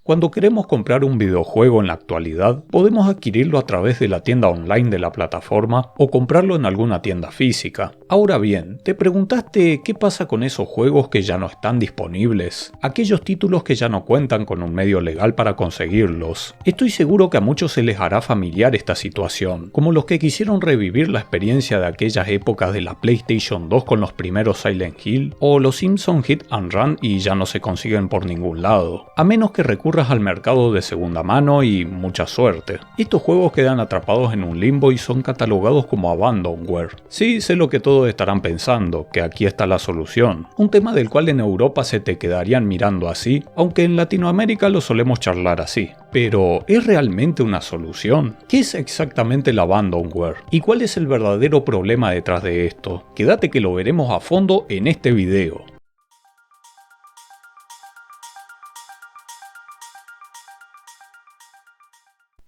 Cuando queremos comprar un videojuego en la actualidad, podemos adquirirlo a través de la tienda online de la plataforma o comprarlo en alguna tienda física. Ahora bien, ¿te preguntaste qué pasa con esos juegos que ya no están disponibles? Aquellos títulos que ya no cuentan con un medio legal para conseguirlos. Estoy seguro que a muchos se les hará familiar esta situación, como los que quisieron revivir la experiencia de aquellas épocas de la PlayStation 2 con los primeros Silent Hill, o los Simpsons Hit and Run y ya no se consiguen por ningún lado, a menos que recurras al mercado de segunda mano y mucha suerte. Estos juegos quedan atrapados en un limbo y son catalogados como abandonware. Sí, sé lo que todos estarán pensando, que aquí está la solución, un tema del cual en Europa se te quedarían mirando así, aunque en Latinoamérica lo solemos charlar así. Pero, ¿es realmente una solución? ¿Qué es exactamente el abandonware? ¿Y cuál es el verdadero problema detrás de esto? Quédate que lo veremos a fondo en este video.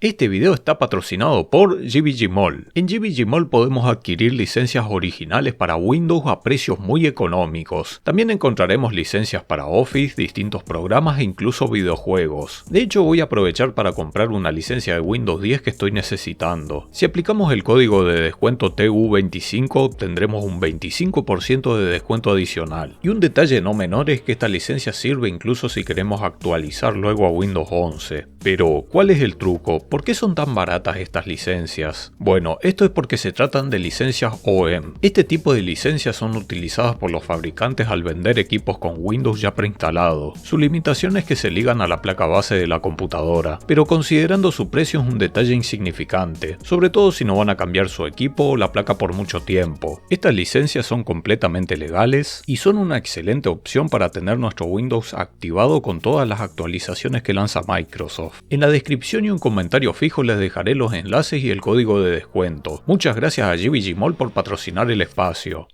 Este video está patrocinado por GVG Mall. En GVG Mall podemos adquirir licencias originales para Windows a precios muy económicos. También encontraremos licencias para Office, distintos programas e incluso videojuegos. De hecho, voy a aprovechar para comprar una licencia de Windows 10 que estoy necesitando. Si aplicamos el código de descuento TU25 obtendremos un 25% de descuento adicional. Y un detalle no menor es que esta licencia sirve incluso si queremos actualizar luego a Windows 11. Pero, ¿cuál es el truco? ¿Por qué son tan baratas estas licencias? Bueno, esto es porque se tratan de licencias OEM. Este tipo de licencias son utilizadas por los fabricantes al vender equipos con Windows ya preinstalado. Su limitación es que se ligan a la placa base de la computadora, pero considerando su precio es un detalle insignificante, sobre todo si no van a cambiar su equipo o la placa por mucho tiempo. Estas licencias son completamente legales y son una excelente opción para tener nuestro Windows activado con todas las actualizaciones que lanza Microsoft. En la descripción y un comentario fijo les dejaré los enlaces y el código de descuento. Muchas gracias a GVG Mall por patrocinar el espacio.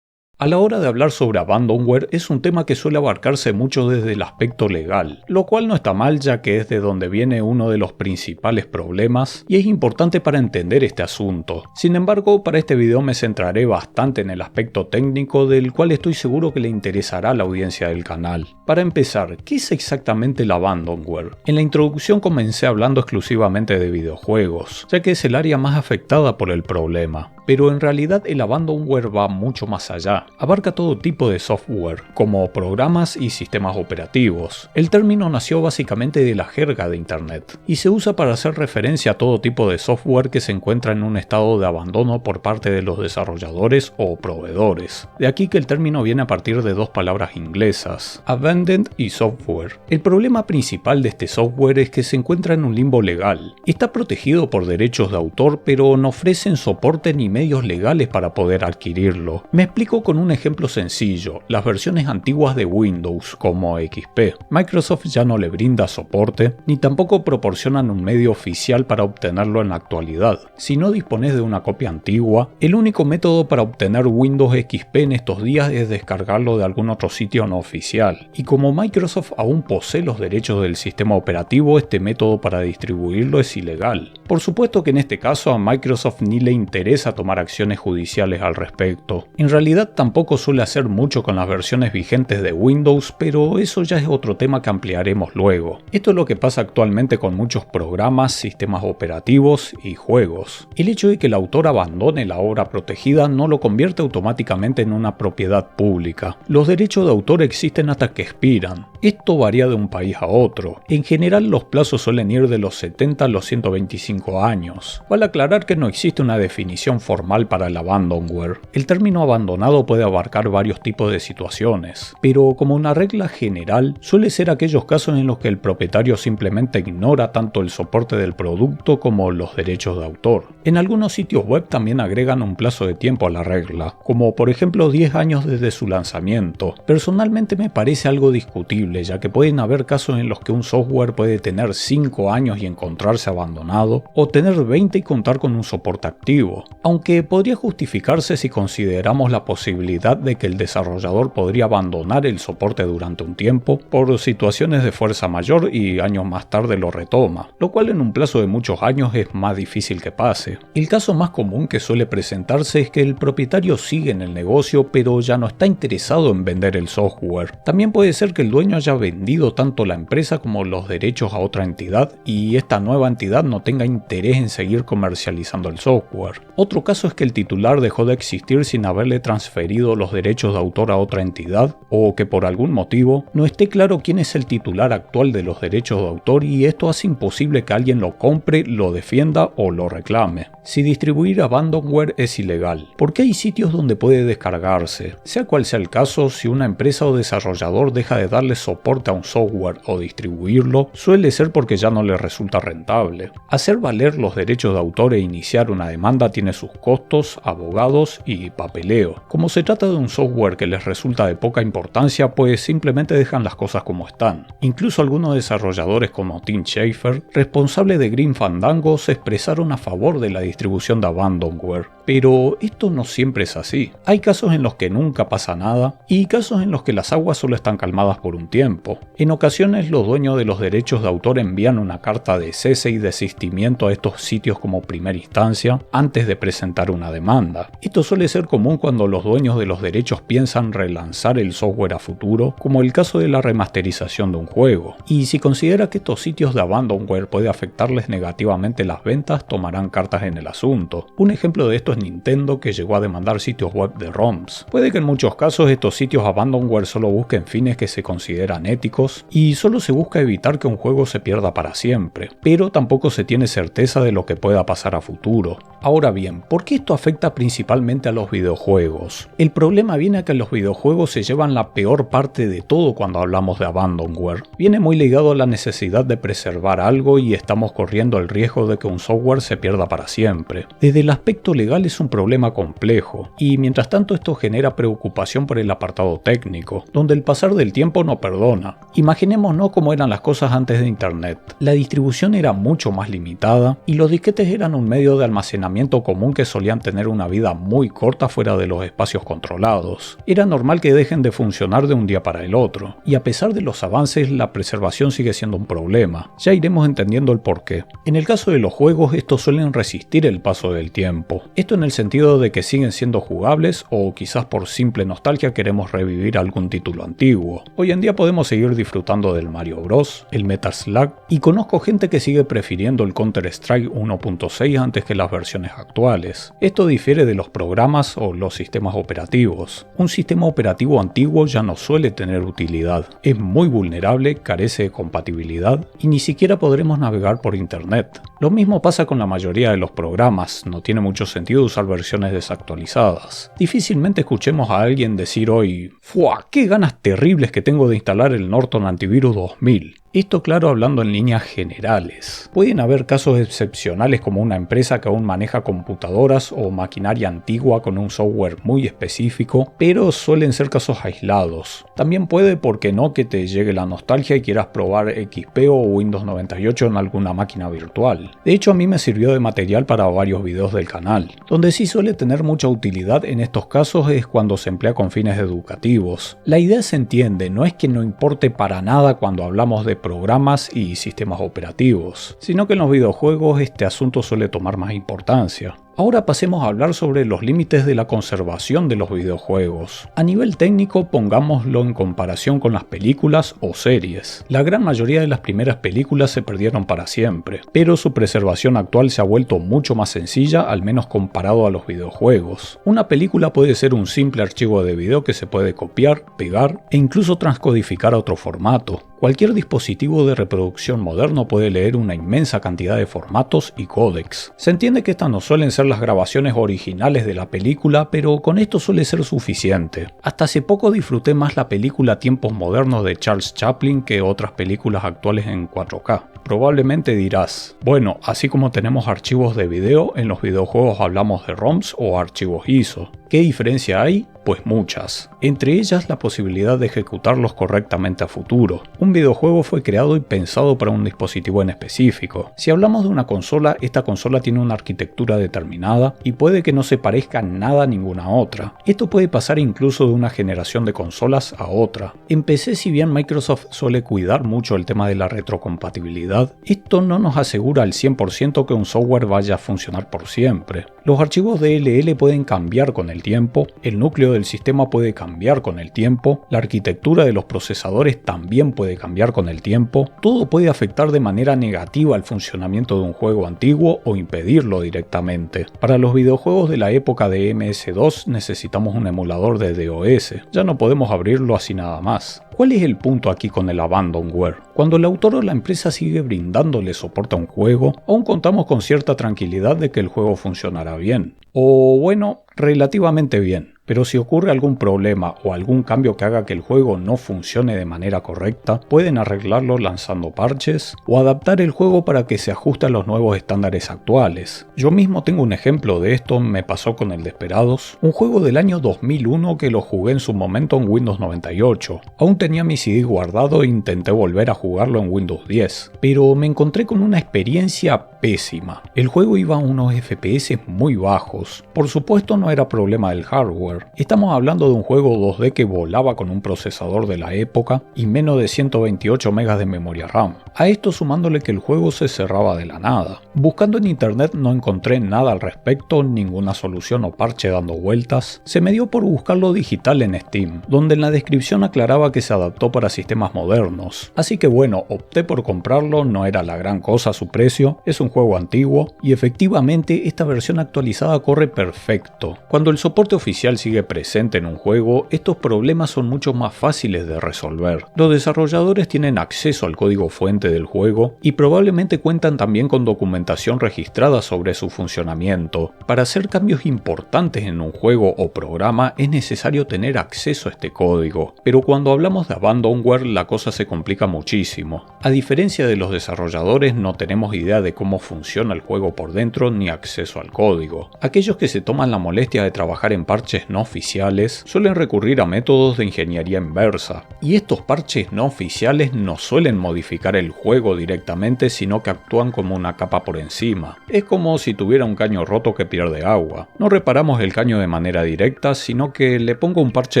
A la hora de hablar sobre abandonware es un tema que suele abarcarse mucho desde el aspecto legal, lo cual no está mal ya que es de donde viene uno de los principales problemas y es importante para entender este asunto. Sin embargo, para este video me centraré bastante en el aspecto técnico del cual estoy seguro que le interesará a la audiencia del canal. Para empezar, ¿qué es exactamente el abandonware? En la introducción comencé hablando exclusivamente de videojuegos, ya que es el área más afectada por el problema. Pero en realidad el abandonware va mucho más allá. Abarca todo tipo de software, como programas y sistemas operativos. El término nació básicamente de la jerga de Internet, y se usa para hacer referencia a todo tipo de software que se encuentra en un estado de abandono por parte de los desarrolladores o proveedores. De aquí que el término viene a partir de dos palabras inglesas, abandoned y software. El problema principal de este software es que se encuentra en un limbo legal. Está protegido por derechos de autor, pero no ofrecen soporte ni medios legales para poder adquirirlo. Me explico con un ejemplo sencillo, las versiones antiguas de Windows, como XP. Microsoft ya no le brinda soporte, ni tampoco proporcionan un medio oficial para obtenerlo en la actualidad. Si no dispones de una copia antigua, el único método para obtener Windows XP en estos días es descargarlo de algún otro sitio no oficial. Y como Microsoft aún posee los derechos del sistema operativo, este método para distribuirlo es ilegal. Por supuesto que en este caso a Microsoft ni le interesa tomar acciones judiciales al respecto. En realidad tampoco suele hacer mucho con las versiones vigentes de Windows, pero eso ya es otro tema que ampliaremos luego. Esto es lo que pasa actualmente con muchos programas, sistemas operativos y juegos. El hecho de que el autor abandone la obra protegida no lo convierte automáticamente en una propiedad pública. Los derechos de autor existen hasta que expiran. Esto varía de un país a otro. En general los plazos suelen ir de los 70 a los 125 años. Vale aclarar que no existe una definición formal para el abandonware. El término abandonado puede abarcar varios tipos de situaciones, pero como una regla general suele ser aquellos casos en los que el propietario simplemente ignora tanto el soporte del producto como los derechos de autor. En algunos sitios web también agregan un plazo de tiempo a la regla, como por ejemplo 10 años desde su lanzamiento. Personalmente me parece algo discutible, ya que pueden haber casos en los que un software puede tener 5 años y encontrarse abandonado, o tener 20 y contar con un soporte activo. Aunque que podría justificarse si consideramos la posibilidad de que el desarrollador podría abandonar el soporte durante un tiempo por situaciones de fuerza mayor y años más tarde lo retoma, lo cual en un plazo de muchos años es más difícil que pase. El caso más común que suele presentarse es que el propietario sigue en el negocio pero ya no está interesado en vender el software. También puede ser que el dueño haya vendido tanto la empresa como los derechos a otra entidad y esta nueva entidad no tenga interés en seguir comercializando el software. Otro caso es que el titular dejó de existir sin haberle transferido los derechos de autor a otra entidad, o que por algún motivo no esté claro quién es el titular actual de los derechos de autor y esto hace imposible que alguien lo compre, lo defienda o lo reclame. Si distribuir abandonware es ilegal, ¿por qué hay sitios donde puede descargarse? Sea cual sea el caso, si una empresa o desarrollador deja de darle soporte a un software o distribuirlo, suele ser porque ya no le resulta rentable. Hacer valer los derechos de autor e iniciar una demanda tiene sus costos, abogados y papeleo. Como se trata de un software que les resulta de poca importancia, pues simplemente dejan las cosas como están. Incluso algunos desarrolladores como Tim Schafer, responsable de Grim Fandango, se expresaron a favor de la distribución de abandonware. Pero esto no siempre es así. Hay casos en los que nunca pasa nada y casos en los que las aguas solo están calmadas por un tiempo. En ocasiones los dueños de los derechos de autor envían una carta de cese y desistimiento a estos sitios como primera instancia antes de presentar una demanda. Esto suele ser común cuando los dueños de los derechos piensan relanzar el software a futuro, como el caso de la remasterización de un juego. Y si considera que estos sitios de abandonware puede afectarles negativamente las ventas, tomarán cartas en el asunto. Un ejemplo de esto es Nintendo, que llegó a demandar sitios web de ROMs. Puede que en muchos casos estos sitios abandonware solo busquen fines que se consideran éticos y solo se busca evitar que un juego se pierda para siempre, pero tampoco se tiene certeza de lo que pueda pasar a futuro. Ahora bien, ¿por qué esto afecta principalmente a los videojuegos? El problema viene a que los videojuegos se llevan la peor parte de todo cuando hablamos de abandonware. Viene muy ligado a la necesidad de preservar algo y estamos corriendo el riesgo de que un software se pierda para siempre. Desde el aspecto legal es un problema complejo, y mientras tanto esto genera preocupación por el apartado técnico, donde el pasar del tiempo no perdona. Imaginémonos cómo eran las cosas antes de Internet. La distribución era mucho más limitada y los disquetes eran un medio de almacenamiento común que solían tener una vida muy corta fuera de los espacios controlados. Era normal que dejen de funcionar de un día para el otro, y a pesar de los avances, la preservación sigue siendo un problema. Ya iremos entendiendo el porqué. En el caso de los juegos, estos suelen resistir el paso del tiempo. Esto en el sentido de que siguen siendo jugables o quizás por simple nostalgia queremos revivir algún título antiguo. Hoy en día podemos seguir disfrutando del Mario Bros, el Metal Slug, y conozco gente que sigue prefiriendo el Counter-Strike 1.6 antes que las versiones actuales. Esto difiere de los programas o los sistemas operativos. Un sistema operativo antiguo ya no suele tener utilidad, es muy vulnerable, carece de compatibilidad y ni siquiera podremos navegar por internet. Lo mismo pasa con la mayoría de los programas, no tiene mucho sentido usar versiones desactualizadas. Difícilmente escuchemos a alguien decir hoy: ¡fua! ¡Qué ganas terribles que tengo de instalar el Norton Antivirus 2000! Esto claro hablando en líneas generales. Pueden haber casos excepcionales como una empresa que aún maneja computadoras o maquinaria antigua con un software muy específico, pero suelen ser casos aislados. También puede, ¿por qué no?, que te llegue la nostalgia y quieras probar XP o Windows 98 en alguna máquina virtual. De hecho, a mí me sirvió de material para varios videos del canal. Donde sí suele tener mucha utilidad en estos casos es cuando se emplea con fines educativos. La idea se entiende, no es que no importe para nada cuando hablamos de programas y sistemas operativos, sino que en los videojuegos este asunto suele tomar más importancia. Ahora pasemos a hablar sobre los límites de la conservación de los videojuegos. A nivel técnico, pongámoslo en comparación con las películas o series. La gran mayoría de las primeras películas se perdieron para siempre, pero su preservación actual se ha vuelto mucho más sencilla, al menos comparado a los videojuegos. Una película puede ser un simple archivo de video que se puede copiar, pegar e incluso transcodificar a otro formato. Cualquier dispositivo de reproducción moderno puede leer una inmensa cantidad de formatos y códecs. Se entiende que estas no suelen ser las grabaciones originales de la película, pero con esto suele ser suficiente. Hasta hace poco disfruté más la película Tiempos Modernos de Charles Chaplin que otras películas actuales en 4K. Probablemente dirás, bueno, así como tenemos archivos de video, en los videojuegos hablamos de ROMs o archivos ISO. ¿Qué diferencia hay? Pues muchas. Entre ellas la posibilidad de ejecutarlos correctamente a futuro. Un videojuego fue creado y pensado para un dispositivo en específico. Si hablamos de una consola, esta consola tiene una arquitectura determinada. determinada y puede que no se parezca nada a ninguna otra. Esto puede pasar incluso de una generación de consolas a otra. En PC, si bien Microsoft suele cuidar mucho el tema de la retrocompatibilidad, esto no nos asegura al 100% que un software vaya a funcionar por siempre. Los archivos DLL pueden cambiar con el tiempo, el núcleo del sistema puede cambiar con el tiempo, la arquitectura de los procesadores también puede cambiar con el tiempo, todo puede afectar de manera negativa al funcionamiento de un juego antiguo o impedirlo directamente. Para los videojuegos de la época de MS2 necesitamos un emulador de DOS, ya no podemos abrirlo así nada más. ¿Cuál es el punto aquí con el abandonware? Cuando el autor o la empresa sigue brindándole soporte a un juego, aún contamos con cierta tranquilidad de que el juego funcionará bien. O bueno, relativamente bien. Pero si ocurre algún problema o algún cambio que haga que el juego no funcione de manera correcta, pueden arreglarlo lanzando parches o adaptar el juego para que se ajuste a los nuevos estándares actuales. Yo mismo tengo un ejemplo de esto, me pasó con el Desperados, un juego del año 2001 que lo jugué en su momento en Windows 98. Aún tenía mi CD guardado e intenté volver a jugarlo en Windows 10, pero me encontré con una experiencia pésima. El juego iba a unos FPS muy bajos. Por supuesto no era problema del hardware. Estamos hablando de un juego 2D que volaba con un procesador de la época y menos de 128 MB de memoria RAM. A esto sumándole que el juego se cerraba de la nada. Buscando en internet no encontré nada al respecto, ninguna solución o parche dando vueltas. Se me dio por buscarlo digital en Steam, donde en la descripción aclaraba que se adaptó para sistemas modernos. Así que bueno, opté por comprarlo, no era la gran cosa su precio, es un juego antiguo y efectivamente esta versión actualizada corre perfecto. Cuando el soporte oficial sigue presente en un juego, estos problemas son mucho más fáciles de resolver. Los desarrolladores tienen acceso al código fuente del juego y probablemente cuentan también con documentación registrada sobre su funcionamiento. Para hacer cambios importantes en un juego o programa es necesario tener acceso a este código, pero cuando hablamos de abandonware la cosa se complica muchísimo. A diferencia de los desarrolladores no tenemos idea de cómo funciona el juego por dentro ni acceso al código. Aquellos que se toman la molestia de trabajar en parches no oficiales suelen recurrir a métodos de ingeniería inversa, y estos parches no oficiales no suelen modificar el juego directamente, sino que actúan como una capa por encima. Es como si tuviera un caño roto que pierde agua. No reparamos el caño de manera directa, sino que le pongo un parche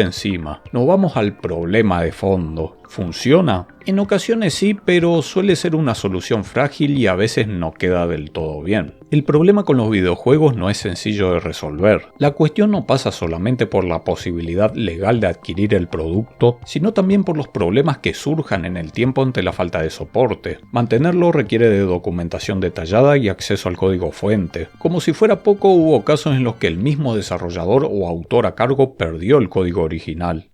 encima. No vamos al problema de fondo. ¿Funciona? En ocasiones sí, pero suele ser una solución frágil y a veces no queda del todo bien. El problema con los videojuegos no es sencillo de resolver. La cuestión no pasa solamente por la posibilidad legal de adquirir el producto, sino también por los problemas que surjan en el tiempo ante la falta de soporte. Mantenerlo requiere de documentación detallada y acceso al código fuente. Como si fuera poco, hubo casos en los que el mismo desarrollador o autor a cargo perdió el código original.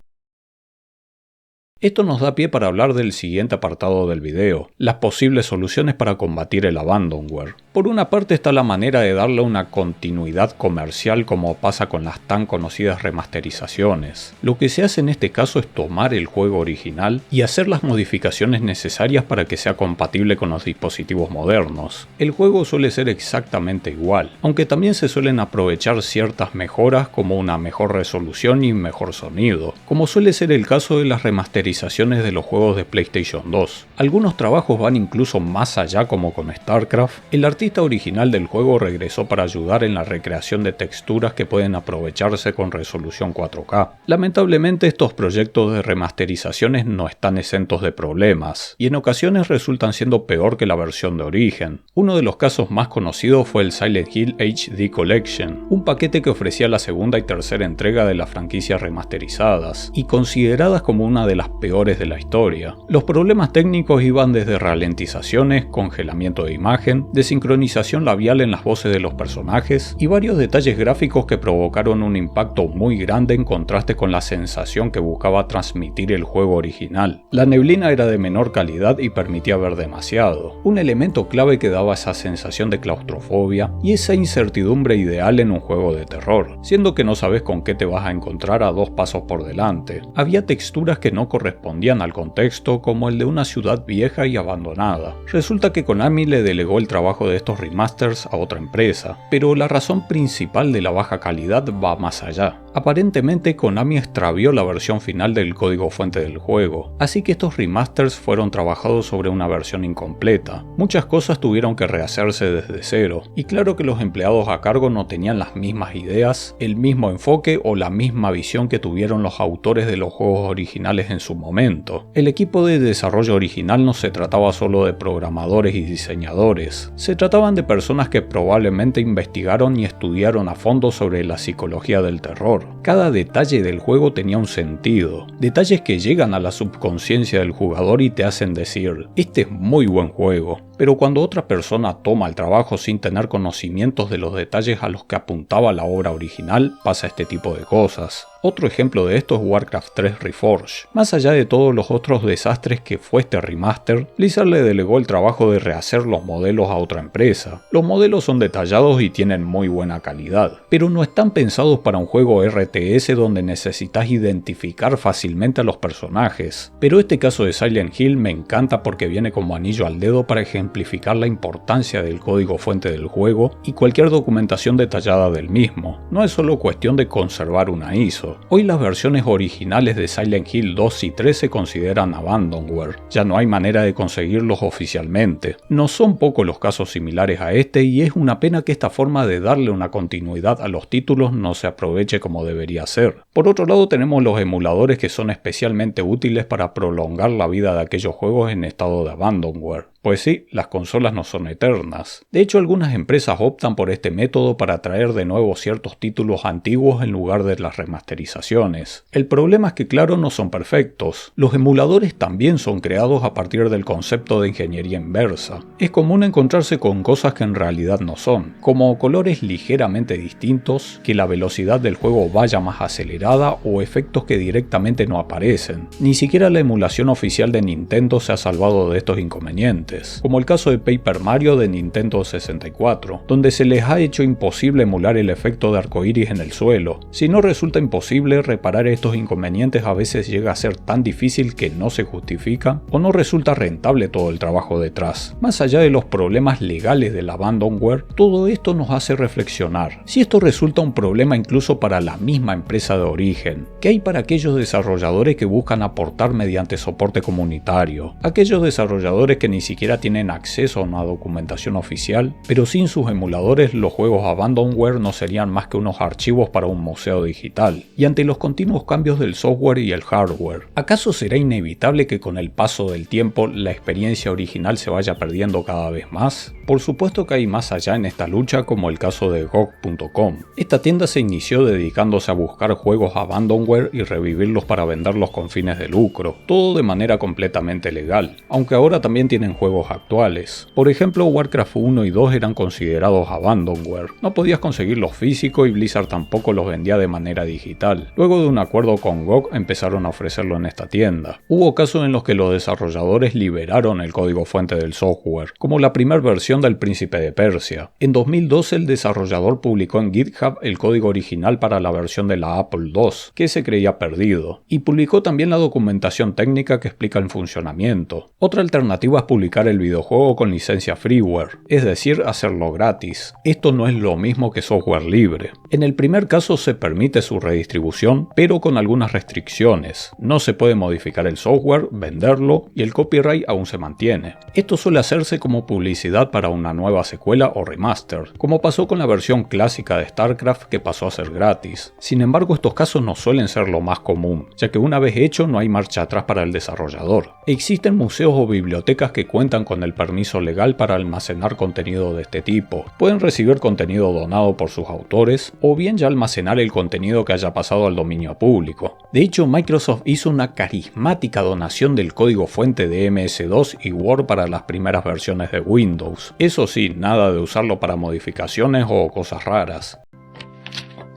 Esto nos da pie para hablar del siguiente apartado del video, las posibles soluciones para combatir el abandonware. Por una parte está la manera de darle una continuidad comercial como pasa con las tan conocidas remasterizaciones. Lo que se hace en este caso es tomar el juego original y hacer las modificaciones necesarias para que sea compatible con los dispositivos modernos. El juego suele ser exactamente igual, aunque también se suelen aprovechar ciertas mejoras como una mejor resolución y mejor sonido, como suele ser el caso de las remasterizaciones de los juegos de PlayStation 2. Algunos trabajos van incluso más allá, como con StarCraft. El artista original del juego regresó para ayudar en la recreación de texturas que pueden aprovecharse con resolución 4K. Lamentablemente estos proyectos de remasterizaciones no están exentos de problemas, y en ocasiones resultan siendo peor que la versión de origen. Uno de los casos más conocidos fue el Silent Hill HD Collection, un paquete que ofrecía la segunda y tercera entrega de las franquicias remasterizadas, y consideradas como una de las peores de la historia. Los problemas técnicos iban desde ralentizaciones, congelamiento de imagen, desincronización labial en las voces de los personajes y varios detalles gráficos que provocaron un impacto muy grande en contraste con la sensación que buscaba transmitir el juego original. La neblina era de menor calidad y permitía ver demasiado, un elemento clave que daba esa sensación de claustrofobia y esa incertidumbre ideal en un juego de terror, siendo que no sabes con qué te vas a encontrar a dos pasos por delante. Había texturas que no correspondían al contexto, como el de una ciudad calidad vieja y abandonada. Resulta que Konami le delegó el trabajo de estos remasters a otra empresa, pero la razón principal de la baja calidad va más allá. Aparentemente Konami extravió la versión final del código fuente del juego, así que estos remasters fueron trabajados sobre una versión incompleta. Muchas cosas tuvieron que rehacerse desde cero, y claro que los empleados a cargo no tenían las mismas ideas, el mismo enfoque o la misma visión que tuvieron los autores de los juegos originales en su momento. El equipo de desarrollo original no se trataba solo de programadores y diseñadores, se trataban de personas que probablemente investigaron y estudiaron a fondo sobre la psicología del terror. Cada detalle del juego tenía un sentido, detalles que llegan a la subconsciencia del jugador y te hacen decir, este es muy buen juego. Pero cuando otra persona toma el trabajo sin tener conocimientos de los detalles a los que apuntaba la obra original, pasa este tipo de cosas. Otro ejemplo de esto es Warcraft 3 Reforged. Más allá de todos los otros desastres que fue este remaster, Blizzard le delegó el trabajo de rehacer los modelos a otra empresa. Los modelos son detallados y tienen muy buena calidad, pero no están pensados para un juego RTS donde necesitas identificar fácilmente a los personajes. Pero este caso de Silent Hill me encanta porque viene como anillo al dedo para ejemplificar la importancia del código fuente del juego y cualquier documentación detallada del mismo. No es solo cuestión de conservar una ISO. Hoy las versiones originales de Silent Hill 2 y 3 se consideran abandonware. Ya no hay manera de conseguirlos oficialmente. No son pocos los casos similares a este y es una pena que esta forma de darle una continuidad a los títulos no se aproveche como debería ser. Por otro lado tenemos los emuladores que son especialmente útiles para prolongar la vida de aquellos juegos en estado de abandonware. Pues sí, las consolas no son eternas. De hecho, algunas empresas optan por este método para traer de nuevo ciertos títulos antiguos en lugar de las remasterizaciones. El problema es que claro, no son perfectos. Los emuladores también son creados a partir del concepto de ingeniería inversa. Es común encontrarse con cosas que en realidad no son, como colores ligeramente distintos, que la velocidad del juego vaya más acelerada o efectos que directamente no aparecen. Ni siquiera la emulación oficial de Nintendo se ha salvado de estos inconvenientes, como el caso de Paper Mario de Nintendo 64, donde se les ha hecho imposible emular el efecto de arcoíris en el suelo. Si no resulta imposible, reparar estos inconvenientes a veces llega a ser tan difícil que no se justifica o no resulta rentable todo el trabajo detrás. Más allá de los problemas legales del abandonware, todo esto nos hace reflexionar. Si esto resulta un problema incluso para la misma empresa de origen, ¿qué hay para aquellos desarrolladores que buscan aportar mediante soporte comunitario? Aquellos desarrolladores que ni siquiera tienen acceso a una documentación oficial, pero sin sus emuladores los juegos abandonware no serían más que unos archivos para un museo digital. Y ante los continuos cambios del software y el hardware, ¿acaso será inevitable que con el paso del tiempo la experiencia original se vaya perdiendo cada vez más? Por supuesto que hay más allá en esta lucha, como el caso de GOG.com. Esta tienda se inició dedicándose a buscar juegos abandonware y revivirlos para venderlos con fines de lucro, todo de manera completamente legal, aunque ahora también tienen juegos actuales. Por ejemplo, Warcraft 1 y 2 eran considerados abandonware. No podías conseguirlos físico y Blizzard tampoco los vendía de manera digital. Luego de un acuerdo con GOG empezaron a ofrecerlo en esta tienda. Hubo casos en los que los desarrolladores liberaron el código fuente del software, como la primera versión del Príncipe de Persia. En 2012 el desarrollador publicó en GitHub el código original para la versión de la Apple II, que se creía perdido, y publicó también la documentación técnica que explica el funcionamiento. Otra alternativa es publicar el videojuego con licencia freeware, es decir, hacerlo gratis. Esto no es lo mismo que software libre. En el primer caso se permite su redistribución, pero con algunas restricciones. No se puede modificar el software, venderlo y el copyright aún se mantiene. Esto suele hacerse como publicidad para una nueva secuela o remaster, como pasó con la versión clásica de StarCraft que pasó a ser gratis. Sin embargo, estos casos no suelen ser lo más común, ya que una vez hecho no hay marcha atrás para el desarrollador. Existen museos o bibliotecas que cuentan con el permiso legal para almacenar contenido de este tipo. Pueden recibir contenido donado por sus autores, o bien ya almacenar el contenido que haya pasado al dominio público. De hecho, Microsoft hizo una carismática donación del código fuente de MS2 y Word para las primeras versiones de Windows. Eso sí, nada de usarlo para modificaciones o cosas raras.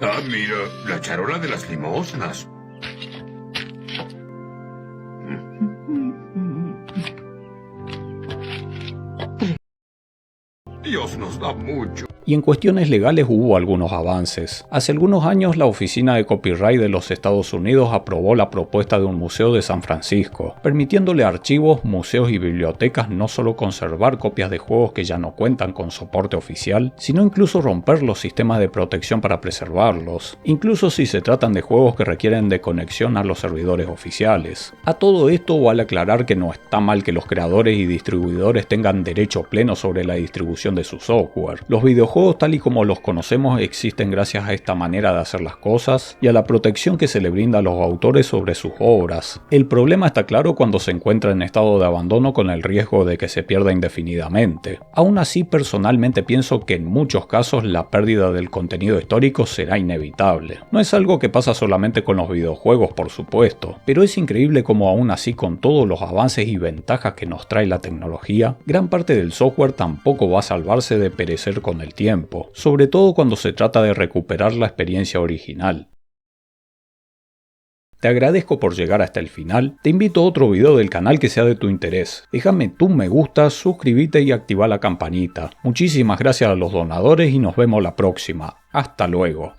Ah, mira, la charola de las limosnas. Dios nos da mucho. Y en cuestiones legales hubo algunos avances. Hace algunos años la Oficina de Copyright de los Estados Unidos aprobó la propuesta de un museo de San Francisco, permitiéndole a archivos, museos y bibliotecas no solo conservar copias de juegos que ya no cuentan con soporte oficial, sino incluso romper los sistemas de protección para preservarlos, incluso si se tratan de juegos que requieren de conexión a los servidores oficiales. A todo esto vale aclarar que no está mal que los creadores y distribuidores tengan derecho pleno sobre la distribución de su software. Los videojuegos tal y como los conocemos existen gracias a esta manera de hacer las cosas y a la protección que se le brinda a los autores sobre sus obras. El problema está claro cuando se encuentra en estado de abandono con el riesgo de que se pierda indefinidamente. Aún así, personalmente pienso que en muchos casos la pérdida del contenido histórico será inevitable. No es algo que pasa solamente con los videojuegos, por supuesto, pero es increíble como aún así, con todos los avances y ventajas que nos trae la tecnología, gran parte del software tampoco va a salvarse de perecer con el tiempo, sobre todo cuando se trata de recuperar la experiencia original. Te agradezco por llegar hasta el final, te invito a otro video del canal que sea de tu interés. Déjame tu me gusta, suscríbete y activa la campanita. Muchísimas gracias a los donadores y nos vemos la próxima. Hasta luego.